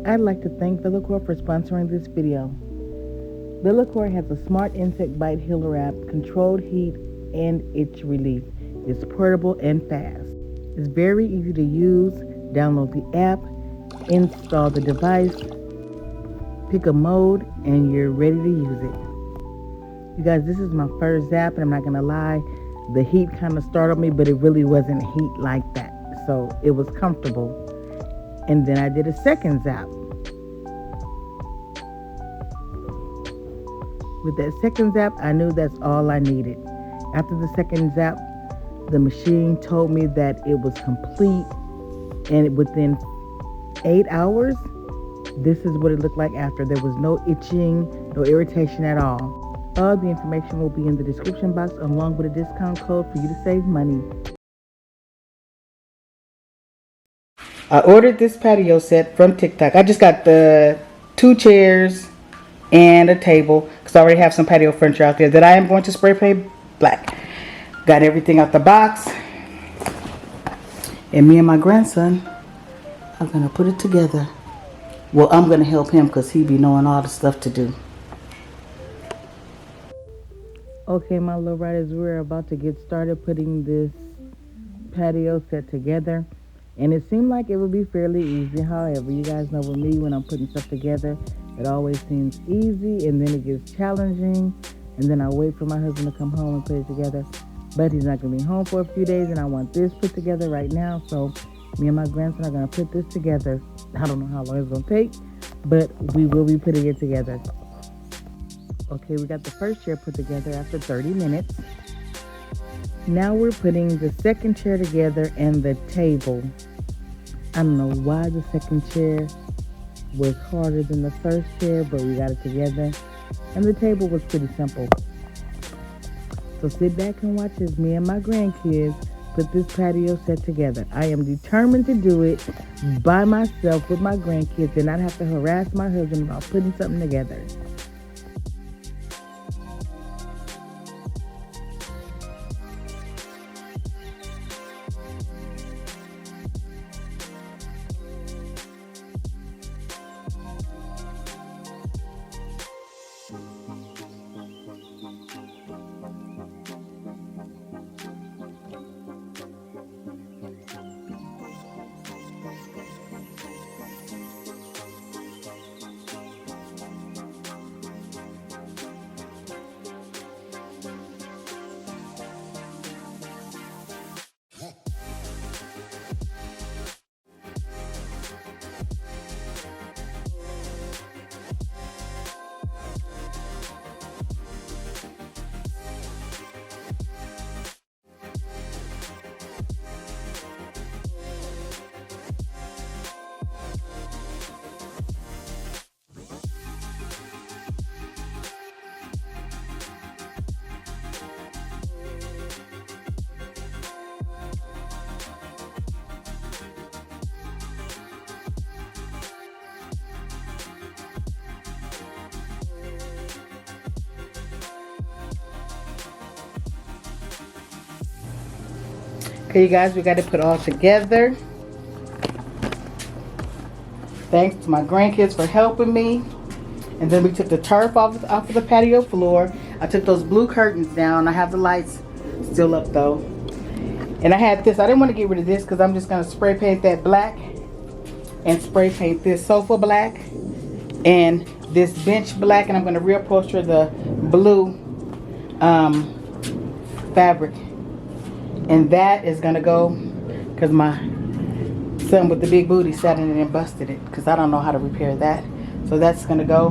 I'd like to thank Decor for sponsoring this video. Decor has a smart insect bite healer app, controlled heat and itch relief. It's portable and fast. It's very easy to use. Download the app, install the device, pick a mode, and you're ready to use it. You guys, this is my first zap, and I'm not gonna lie, the heat kind of startled me, but it really wasn't heat like that. So it was comfortable. And then I did a second zap. With that second zap, I knew that's all I needed. After the second zap, the machine told me that it was complete, and within 8 hours, this is what it looked like after. There was no itching, no irritation at all. All the information will be in the description box along with a discount code for you to save money. I ordered this patio set from TikTok. I just got the 2 chairs and a table because I already have some patio furniture out there that I am going to spray paint black. Got everything out the box. And me and my grandson are going to put it together. Well, I'm going to help him because he be knowing all the stuff to do. Okay, my little riders, we're about to get started putting this patio set together. And it seemed like it would be fairly easy. However, you guys know with me, when I'm putting stuff together, it always seems easy and then it gets challenging. And then I wait for my husband to come home and put it together. But he's not going to be home for a few days, and I want this put together right now. So me and my grandson are going to put this together. I don't know how long it's going to take, but we will be putting it together. Okay, we got the first chair put together after 30 minutes. Now we're putting the second chair together and the table. I don't know why the second chair was harder than the first chair, but we got it together. And the table was pretty simple. So sit back and watch as me and my grandkids put this patio set together. I am determined to do it by myself with my grandkids and not have to harass my husband about putting something together. Okay, you guys, we got to put all together. Thanks to my grandkids for helping me. And then we took the turf off of the patio floor. I took those blue curtains down. I have the lights still up though. And I had this. I didn't want to get rid of this because I'm just going to spray paint that black and spray paint this sofa black and this bench black. And I'm going to reupholster the blue fabric. And that is going to go because my son with the big booty sat in it and busted it because I don't know how to repair that. So that's going to go.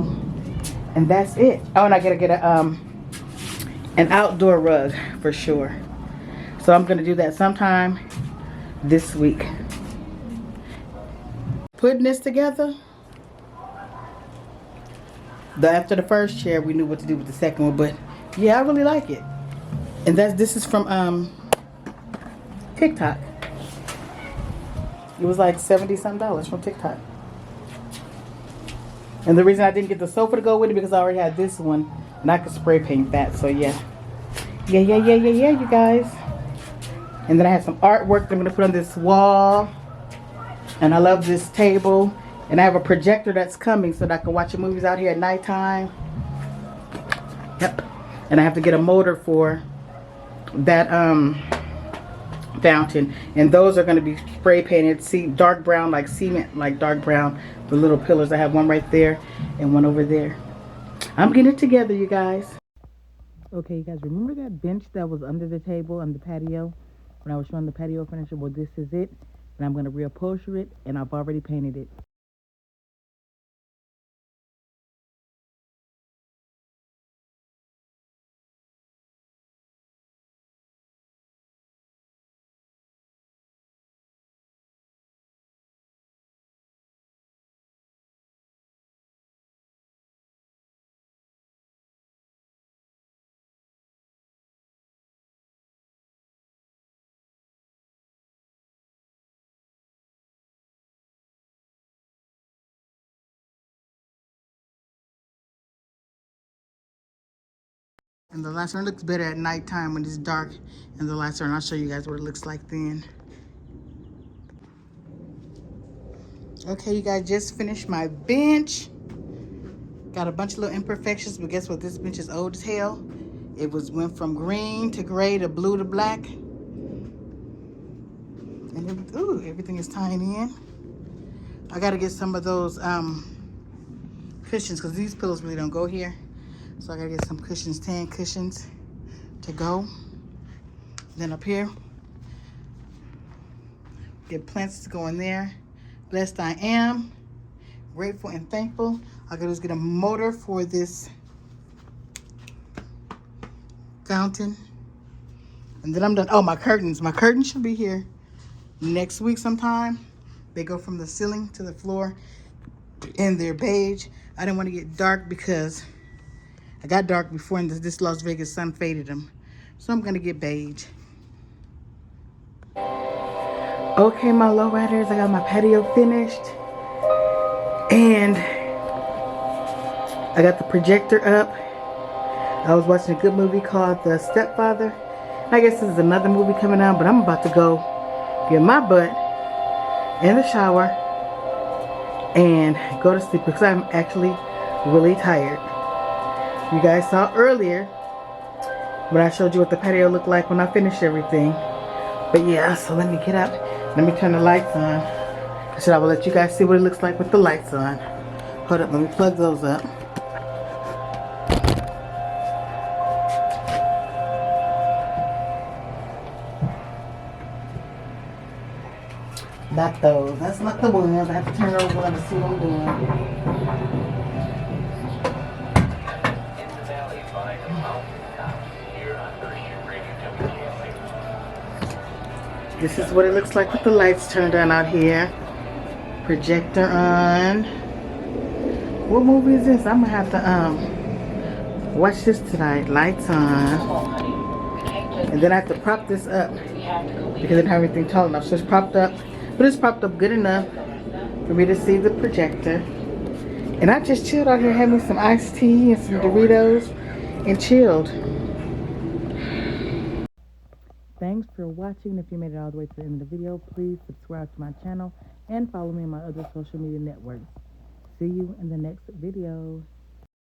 And that's it. Oh, and I got to get an outdoor rug for sure. So I'm going to do that sometime this week. Putting this together. After the first chair, we knew what to do with the second one. But yeah, I really like it. And this is from TikTok. It was like $70-something from TikTok. And the reason I didn't get the sofa to go with it because I already had this one and I could spray paint that. So yeah, you guys. And then I have some artwork that I'm going to put on this wall. And I love this table. And I have a projector that's coming so that I can watch the movies out here at nighttime. Yep. And I have to get a motor for that fountain. And those are going to be spray painted. See, dark brown, like cement, like dark brown. The little pillars. I have one right there and one over there. I'm getting it together, you guys. Okay, you guys, remember that bench that was under the table on the patio when I was showing the patio furniture? Well, this is it. And I'm going to reupholster it, and I've already painted it. And the lights on looks better at nighttime when it's dark and the lights are on. I'll show you guys what it looks like then. Okay, you guys, just finished my bench. Got a bunch of little imperfections, but guess what? This bench is old as hell. It went from green to gray to blue to black. And everything is tying in. I gotta get some of those cushions because these pillows really don't go here. So I gotta get some cushions, tan cushions to go. Then up here, get plants to go in there. Blessed I am, grateful and thankful. I gotta just get a motor for this fountain. And then I'm done. Oh, my curtains. My curtains should be here next week sometime. They go from the ceiling to the floor and they're beige. I didn't want to get dark because I got dark before and this Las Vegas sun faded them. So I'm gonna get beige. Okay, my lowriders, I got my patio finished. And I got the projector up. I was watching a good movie called The Stepfather. I guess this is another movie coming out, but I'm about to go get my butt in the shower and go to sleep because I'm actually really tired. You guys saw earlier when I showed you what the patio looked like when I finished everything. But yeah, so let me get up. Let me turn the lights on. So I will let you guys see what it looks like with the lights on. Hold up, let me plug those up. Not those. That's not the ones. I have to turn over and see what I'm doing. This is what it looks like with the lights turned on out here. Projector on. What movie is this? I'm gonna have to watch this tonight. Lights on. And then I have to prop this up because I didn't have anything tall enough. So it's propped up, but it's propped up good enough for me to see the projector. And I just chilled out here, had me some iced tea and some Doritos and chilled. Thanks for watching. If you made it all the way to the end of the video, please subscribe to my channel and follow me on my other social media networks. See you in the next video.